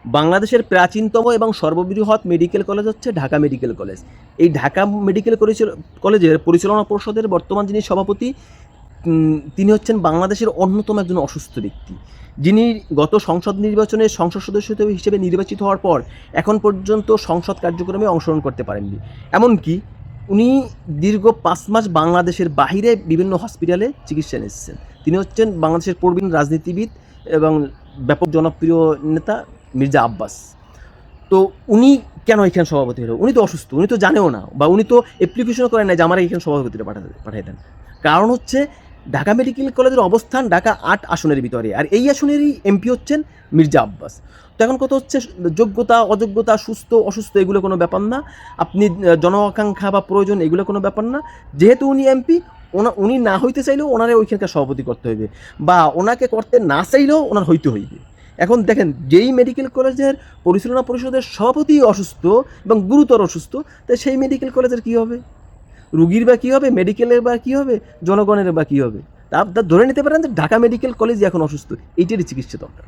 বাংলাদেশের প্রাচীনতম এবং সর্ববৃহৎ মেডিকেল কলেজ হচ্ছে ঢাকা মেডিকেল কলেজ। এই ঢাকা মেডিকেল কলেজের পরিচালনা পর্ষদের বর্তমান যিনি সভাপতি, তিনি হচ্ছেন বাংলাদেশের অন্যতম একজন অসুস্থ ব্যক্তি, যিনি গত সংসদ নির্বাচনে সংসদ সদস্য হিসেবে নির্বাচিত হওয়ার পর এখন পর্যন্ত সংসদ কার্যক্রমে অংশগ্রহণ করতে পারেননি। এমনকি উনি দীর্ঘ 5 মাস বাংলাদেশের বাহিরে বিভিন্ন হসপিটালে চিকিৎসা নিচ্ছেন। তিনি হচ্ছেন বাংলাদেশের প্রবীণ রাজনীতিবিদ এবং ব্যাপক জনপ্রিয় নেতা মির্জা আব্বাস। তো উনি কেন এখানে সভাপতি হলো? উনি তো অসুস্থ, উনি তো জানেও না, বা উনি তো অ্যাপ্লিকেশনও করেন না যে আমার এখানে সভাপতিটা পাঠাই দেন। কারণ হচ্ছে ঢাকা মেডিকেল কলেজের অবস্থান ঢাকা 8 আসনের ভিতরে, আর এই আসনেরই এমপি হচ্ছেন মির্জা আব্বাস। তো এখন কথা হচ্ছে যোগ্যতা অযোগ্যতা, সুস্থ অসুস্থ এগুলো কোনো ব্যাপার না, আপনি জন আকাঙ্ক্ষা বা প্রয়োজন এগুলো কোনো ব্যাপার না। যেহেতু উনি এমপি, উনি না হইতে চাইলেও ওনারে ওইখানকার সভাপতি করতে হইবে, বা ওনাকে করতে না চাইলেও ওনার হইতে হইবে। এখন দেখেন, যেই মেডিকেল কলেজের পরিচালনা পরিষদের সভাপতি অসুস্থ এবং গুরুতর অসুস্থ, তাই সেই মেডিকেল কলেজের কী হবে? রুগীর বা কী হবে? মেডিকেলের বা কী হবে? জনগণের বা কী হবে? তা ধরে নিতে পারেন যে ঢাকা মেডিকেল কলেজ এখন অসুস্থ, এইটারই চিকিৎসা দরকার।